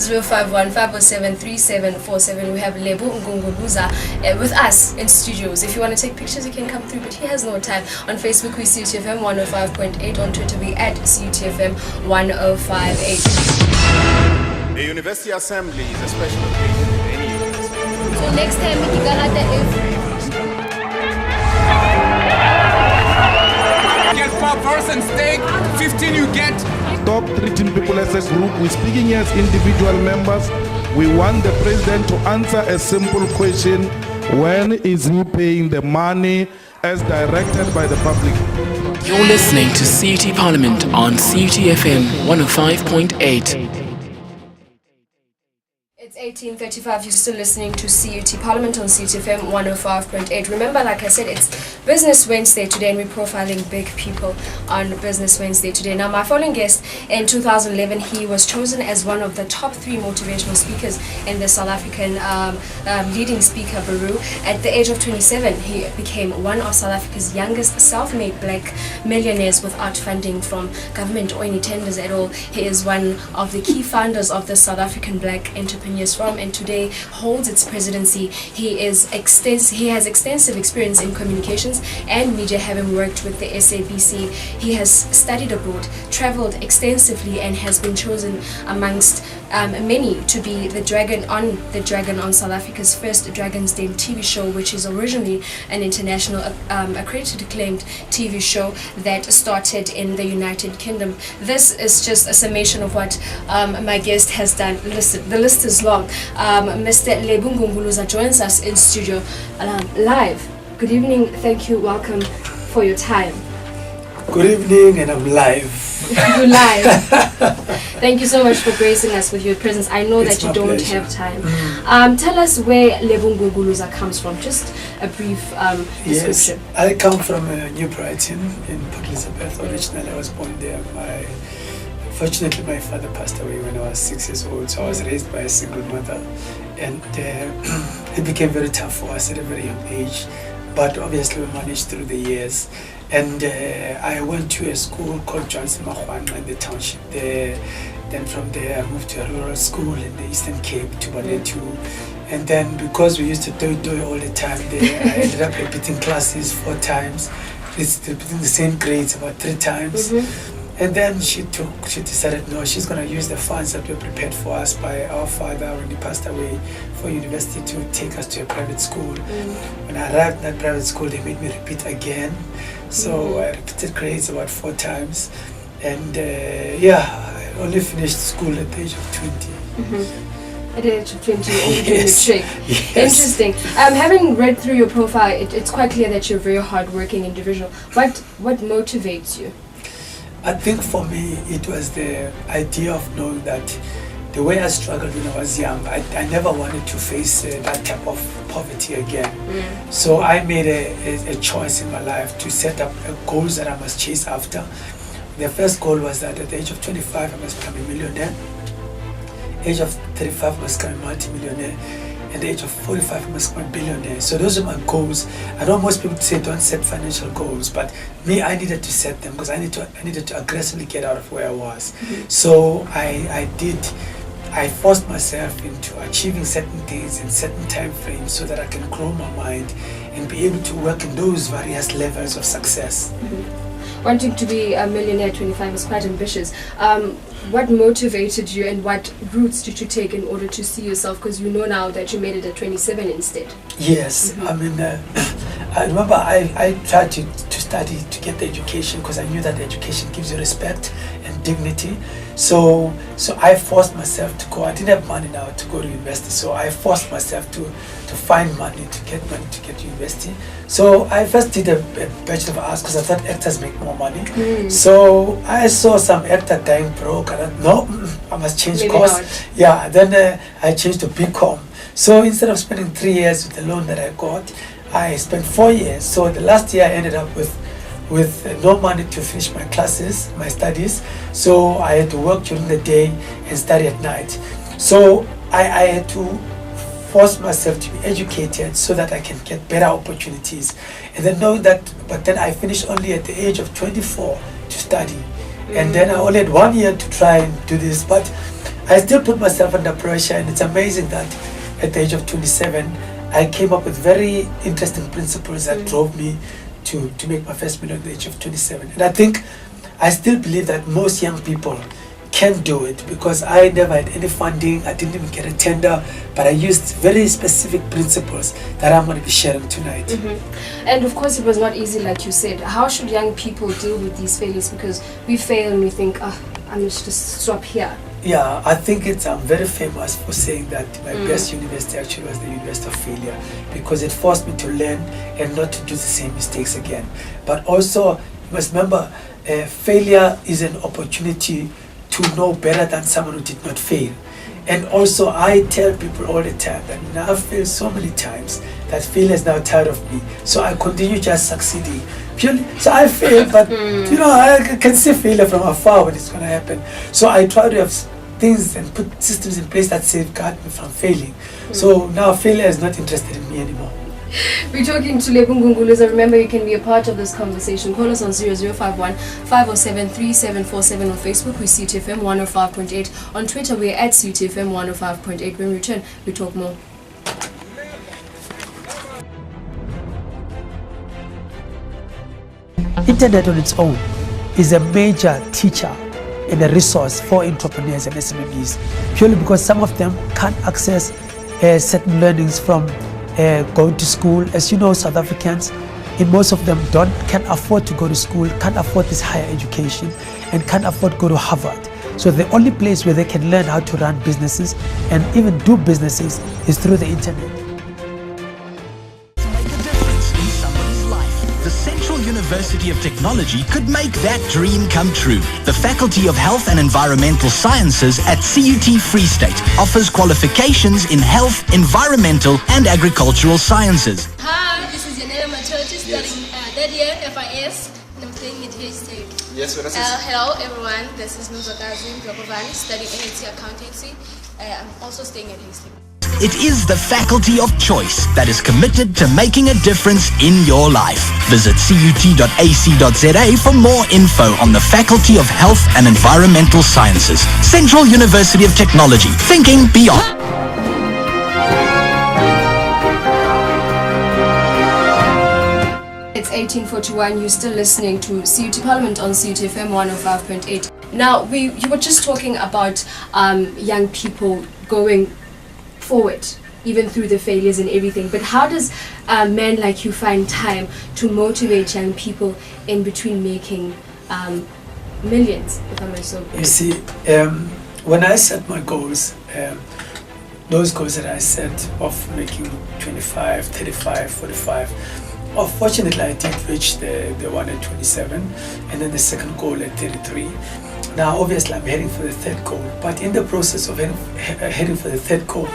051-507-3747. We have Lebo Ngunguluza with us in studios. If you want to take pictures, you can come through, but he has no time. On Facebook, we CUTFM 105.8. On Twitter, we at CUTFM 1058. A university assembly is a special occasion in any university. So next time, we can have the Get 4 person steak, 15 you get. Stop treating people as a group. We're speaking as individual members. We want the president to answer a simple question. When is he paying the money as directed by the public? You're listening to CUT Parliament on CUTFM 105.8. It's 18:35. You're still listening to CUT Parliament on CUTFM 105.8. Remember, like I said, it's Business Wednesday today, and we're profiling big people on Business Wednesday today. Now, my following guest in 2011, he was chosen as one of the top 3 motivational speakers in the South African leading speaker bureau. At the age of 27, he became one of South Africa's youngest self-made black millionaires without funding from government or any tenders at all. He is one of the key founders of the South African Black Entrepreneurs Forum, and today holds its presidency. He has extensive experience in communications and media, having worked with the SABC. He has studied abroad, traveled extensively, and has been chosen amongst many to be the Dragon on South Africa's first Dragon's Den TV show, which is originally an international accredited acclaimed TV show that started in the United Kingdom. This is just a summation of what my guest has done. Listen, the list is long. Mr. Lebo Ngunguluza joins us in studio live. Good evening, thank you, welcome for your time. Good evening, and I'm live. You're live. Thank you so much for gracing us with your presence. I know It's that you my don't pleasure. have time. Tell us where Lebo Ngunguluza comes from. Just a brief Yes, description. I come from New Brighton in Port Elizabeth. Originally, I was born there. Fortunately, my father passed away when I was 6 years old, so I was raised by a single mother, and it became very tough for us at a very young age. But obviously, we managed through the years. And I went to a school called Johnson Mahwana in the township there. Then from there, I moved to a rural school in the Eastern Cape, to Boitumelo. And then because we used to do all the time there, I ended up repeating classes 4 times, repeating the same grades about 3 times. And then she decided, no, she's going to use the funds that were prepared for us by our father when he passed away for university to take us to a private school. When I arrived in that private school, they made me repeat again. So I repeated grades about 4 times. And I only finished school at the age of 20. At the age of 20, you're only doing the Yes. trick. Yes. Interesting. Having read through your profile, it's quite clear that you're a very hardworking individual. What motivates you? I think for me, it was the idea of knowing that the way I struggled when I was young, I never wanted to face that type of poverty again. So I made a choice in my life to set up goals that I must chase after. The first goal was that at the age of 25, I must become a millionaire. Age of 35, I must become a multi-millionaire. At the age of 45, I must become a billionaire. So those are my goals. I know most people say don't set financial goals, but me, I needed to set them because I needed to aggressively get out of where I was. So I forced myself into achieving certain things in certain time frames so that I can grow my mind and be able to work in those various levels of success. Wanting to be a millionaire at 25 is quite ambitious. What motivated you, and what routes did you take in order to see yourself? Because you know now that you made it at 27 instead. Yes, I mean, I remember I tried to study to get the education because I knew that the education gives you respect and dignity. So I forced myself to go. I didn't have money now to go to university, so I forced myself to find money to get to university. So I first did a Bachelor of Arts because I thought actors make more money. So I saw some actor going broke, and I thought, no, I must change Maybe course. not. Yeah, then I changed to BCom. So instead of spending 3 years with the loan that I got, I spent 4 years. So the last year I ended up with no money to finish my classes, my studies. So I had to work during the day and study at night. So I had to force myself to be educated so that I can get better opportunities. And then knowing that, but then I finished only at the age of 24 to study. And then I only had 1 year to try and do this. But I still put myself under pressure, and it's amazing that at the age of 27, I came up with very interesting principles that drove me to make my first million at the age of 27. And I think I still believe that most young people can do it, because I never had any funding, I didn't even get a tender, but I used very specific principles that I'm going to be sharing tonight. And of course it was not easy, like you said. How should young people deal with these failures? Because we fail and we think, I'm just stop here. Yeah, I think I'm very famous for saying that my best university actually was the University of Failure, because it forced me to learn and not to do the same mistakes again. But also, you must remember, failure is an opportunity to know better than someone who did not fail. And also, I tell people all the time that now I've failed so many times that failure is now tired of me. So I continue just succeeding. Purely, so I fail, but you know, I can see failure from afar when it's going to happen. So I try to have things and put systems in place that safeguard me from failing. So now failure is not interested in me anymore. We're talking to Lebo Ngunguluza. Remember, you can be a part of this conversation. Call us on 0051 507 3747 on Facebook. We're CUTFM 105.8. On Twitter, we're at CUTFM 105.8. When we return, we talk more. Internet on its own is a major teacher and a resource for entrepreneurs and SMEs, purely because some of them can't access certain learnings from going to school. As you know, South Africans, and most of them can't afford to go to school, can't afford this higher education, and can't afford to go to Harvard. So the only place where they can learn how to run businesses and even do businesses is through the internet. To make a difference in somebody's life, the Central University of Technology could make that dream come true. The Faculty of Health and Environmental Sciences at CUT Free State offers qualifications in health, environmental and agricultural sciences. Hi, this is Yanela Matochi, studying third year FIS, and I'm staying at H-Tech. Yes, well, Hello everyone, this is Nuzakazi Mjokovani, studying NET Accountancy. I'm also staying at H-Tech. It is the faculty of choice that is committed to making a difference in your life. Visit cut.ac.za for more info on the Faculty of Health and Environmental Sciences. Central University of Technology, thinking beyond. It's 1841. You're still listening to CUT Parliament on CUTFM 105.8. Now, you were just talking about young people going forward, even through the failures and everything. But how does a man like you find time to motivate young people in between making millions, if I may so say? You see, when I set my goals, those goals that I set of making 25, 35, 45, fortunately I did reach the one at 27, and then the second goal at 33. Now obviously I'm heading for the third goal, but in the process of heading for the third goal,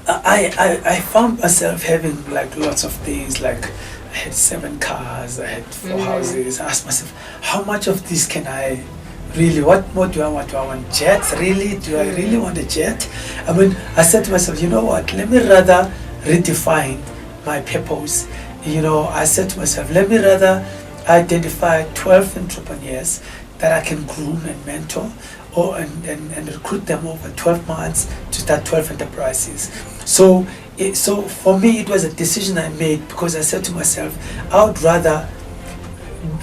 I found myself having like lots of things. Like I had 7 cars, I had 4 houses. I asked myself, how much of this can I really, what more do I want? Do I want jets? Really? Do I really want a jet? I mean, I said to myself, you know what, let me rather redefine my purpose. You know, I said to myself, let me rather identify 12 entrepreneurs that I can groom and mentor, and recruit them over 12 months to start 12 enterprises. So for me, it was a decision I made, because I said to myself, I would rather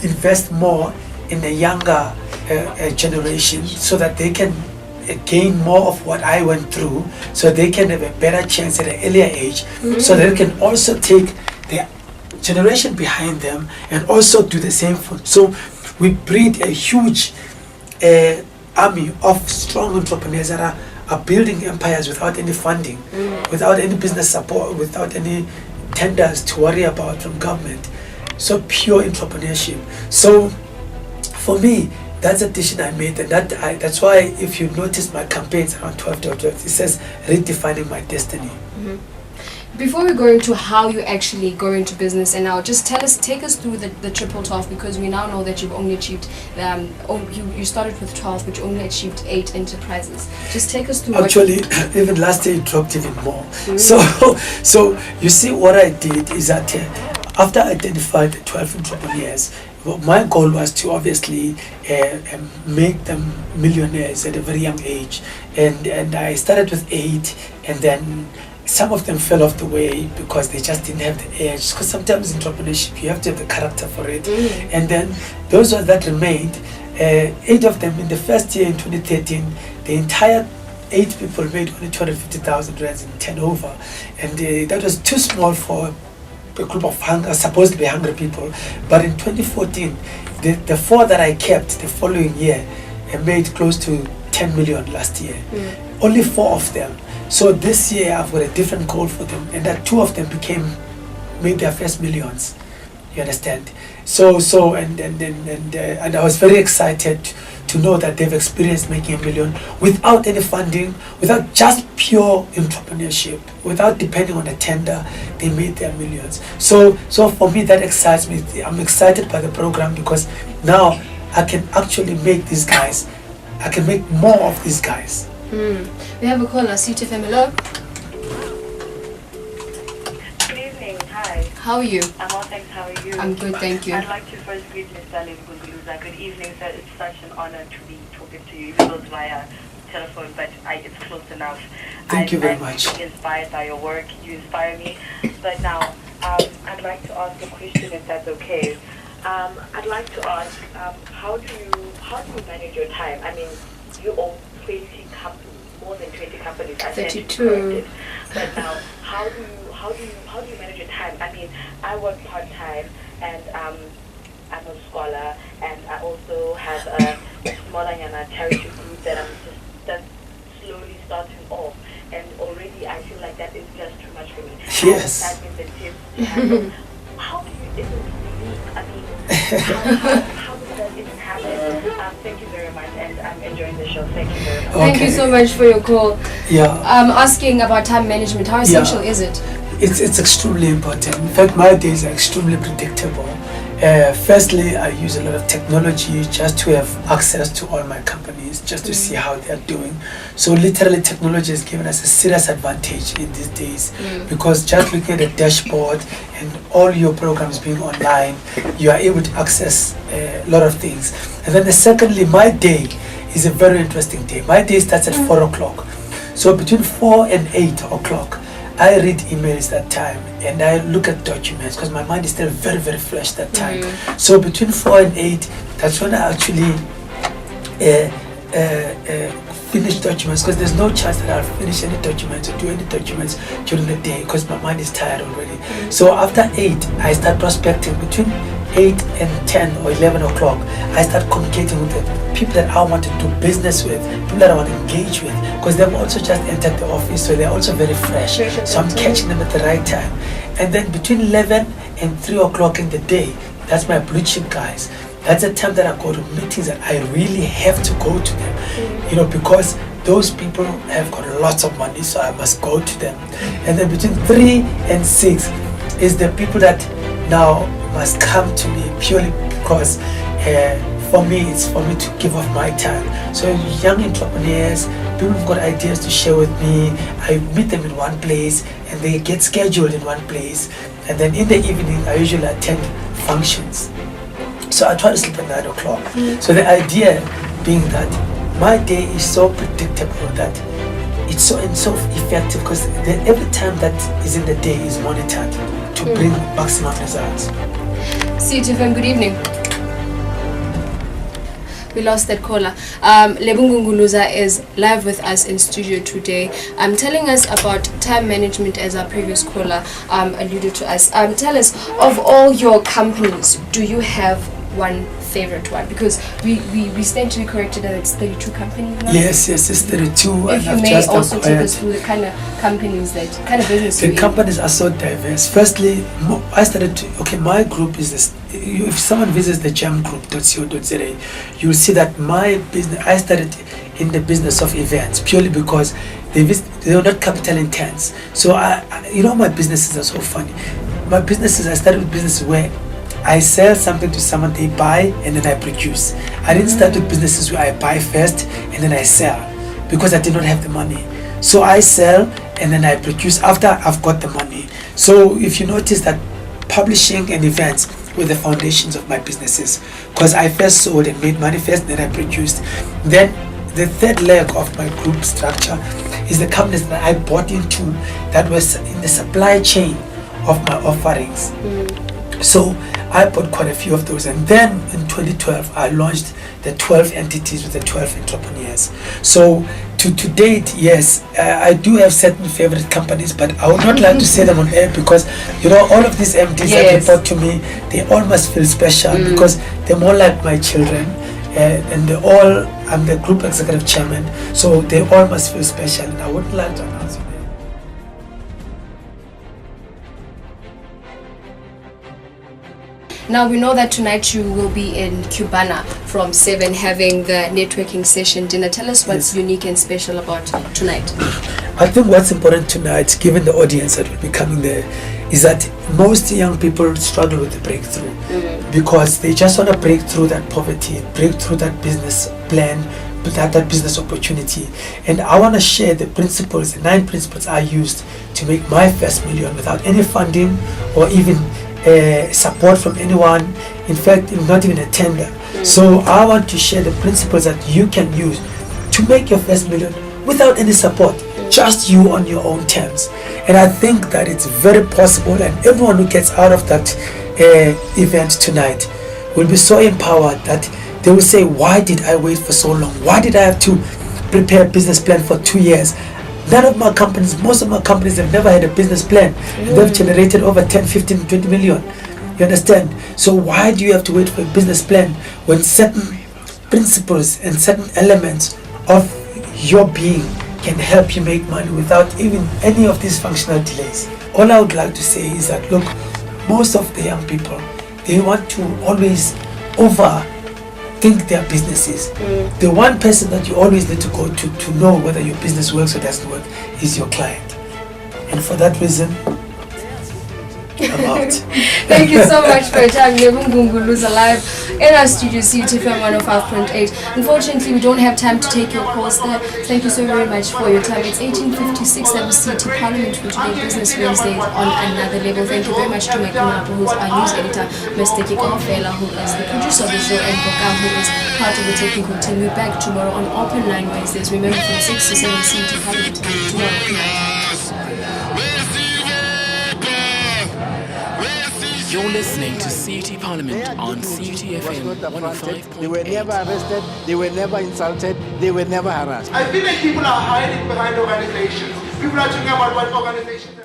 invest more in a younger generation, so that they can gain more of what I went through, so they can have a better chance at an earlier age, so they can also take their generation behind them and also do the same for. So we breed a huge army of strong entrepreneurs that are building empires without any funding, without any business support, without any tenders to worry about from government. So pure entrepreneurship. So for me, that's a decision I made, and that's why if you notice my campaigns around 12, it says redefining my destiny. Before we go into how you actually go into business, and now just take us through the triple 12, because we now know that you've only achieved, you started with 12, but you only achieved 8 enterprises. Just take us through. Actually, even last year it dropped even more. So you see, what I did is that after I identified the 12 entrepreneurs, my goal was to obviously make them millionaires at a very young age, and I started with 8, and then some of them fell off the way because they just didn't have the edge. Because sometimes in entrepreneurship you have to have the character for it, and then those ones that remained, 8 of them in the first year in 2013, the entire 8 people made only 250,000 rands in turnover, and that was too small for a group of supposedly hungry people. But in 2014, the 4 that I kept the following year made close to 10 million last year. Only 4 of them. So this year I've got a different goal for them, and that 2 of them made their first millions. You understand? So and I was very excited to know that they've experienced making $1 million without any funding, without just pure entrepreneurship, without depending on a tender. They made their millions. So for me, that excites me. I'm excited by the program because now I can actually make these guys. I can make more of these guys. We have a caller, CUTFM. Hello. Good evening. Hi. How are you? I'm well, thanks. How are you? I'm good, thank you. I'd like to first greet Mr. Lebo Ngunguluza. Good evening, sir. It's such an honor to be talking to you, even though it's via telephone, but it's close enough. Thank you very much. I'm inspired by your work. You inspire me. But now, I'd like to ask a question, if that's okay. I'd like to ask, how do you manage your time? I mean, you own 20 companies, more than 20 companies. I 32. But now, how do you manage your time? I mean, I work part-time, and I'm a scholar, and I also have a smaller charity group that I'm just slowly starting off, and already I feel like that is just too much for me. Yes. That means the tips to handle. How do you even believe? I mean, how does that even happen? Thank you very much, and I'm enjoying the show. Thank you very much. Thank you so much for your call. Yeah. Asking about time management. How essential is it? It's extremely important. In fact, my days are extremely predictable. Firstly, I use a lot of technology just to have access to all my companies, just to see how they are doing. So literally, technology has given us a serious advantage in these days, because just looking at the dashboard and all your programs being online, you are able to access a lot of things. And then secondly, my day is a very interesting day. My day starts at 4 o'clock. So between 4 and 8 o'clock, I read emails that time, and I look at documents because my mind is still very, very fresh that time. So between 4 and 8, that's when I actually finish documents, because there's no chance that I'll finish any documents or do any documents during the day because my mind is tired already. So after 8, I start prospecting. Between 8 and 10 or 11 o'clock, I start communicating with the people that I want to do business with, people that I want to engage with, because they've also just entered the office, so they're also very fresh. So I'm catching them at the right time. And then between 11 and 3 o'clock in the day, that's my blue chip guys. That's the time that I go to meetings that I really have to go to them, because those people have got lots of money, so I must go to them. And then between 3 and 6 is the people that now must come to me purely because for me, it's for me to give off my time. So young entrepreneurs, people who've got ideas to share with me, I meet them in one place and they get scheduled in one place. And then in the evening, I usually attend functions. So I try to sleep at 9 o'clock. So the idea being that my day is so predictable that it's so effective, because every time that is in the day is monitored to bring maximum results. CUTFM, good evening. We lost that caller. Lebo Ngunguluza is live with us in studio today, telling us about time management, as our previous caller alluded to us. Tell us, of all your companies, do you have one favorite one? Because we stand to be corrected that it's 32 companies now. Yes, it's 32. If you may also take us through the kind of companies that kind of business. The companies are so diverse. Firstly, I started to, my group is this. If someone visits the jamgroup.co.za, you will see that my business, I started in the business of events purely because they are not capital intense. So my businesses are so funny. My businesses, I started with businesses where I sell something to someone, they buy, and then I produce. I didn't start with businesses where I buy first and then I sell, because I did not have the money. So I sell and then I produce after I've got the money. So if you notice that publishing and events with the foundations of my businesses, because I first sold and made money first, then I produced. Then the third leg of my group structure is the companies that I bought into that was in the supply chain of my offerings. So I bought quite a few of those, and then in 2012 I launched the 12 entities with the 12 entrepreneurs. So to date, yes, I do have certain favorite companies, but I would not like to say them on air, because all of these MDs that they brought to me, they all must feel special because they're more like my children, and they all, I'm the group executive chairman, so they all must feel special, and I wouldn't like to announce it. Now we know that tonight you will be in Cubana from 7 having the networking session dinner. Tell us what's unique and special about tonight. I think what's important tonight, given the audience that will be coming there, is that most young people struggle with the breakthrough because they just want to break through that poverty, break through that business plan, that business opportunity. And I want to share the principles, the 9 principles I used to make my first million without any funding or even support from anyone, in fact not even a tender. So I want to share the principles that you can use to make your first million without any support, just you on your own terms. And I think that it's very possible, and everyone who gets out of that event tonight will be so empowered that they will say, why did I wait for so long? Why did I have to prepare a business plan for 2 years? None of my companies, most of my companies have never had a business plan, and they've generated over 10, 15, 20 million. You understand? So why do you have to wait for a business plan when certain principles and certain elements of your being can help you make money without even any of these functional delays? All I would like to say is that, look, most of the young people, they want to always overthink their businesses. The one person that you always need to go to know whether your business works or doesn't work is your client. And for that reason, I'm out. Thank you so much for your time. Lebo Ngunguluza live in our studio, CUTFM 105.8. Unfortunately, we don't have time to take your calls there. Thank you so very much for your time. It's 18:56 at the CT Parliament for today, Business Wednesdays on another level. Thank you very much to my Kunapa, who's our news editor, Mr. Kiko Fela, who is the producer of the show, and Boka, who is part of the technical team. We're back tomorrow on Open Line Wednesdays. Remember, from 6 to 7 CT Parliament tomorrow night. You're listening to CUT Parliament on CUTFM 105.8. They were never arrested, they were never insulted, they were never harassed. I feel like people are hiding behind organizations. People are talking about what organizations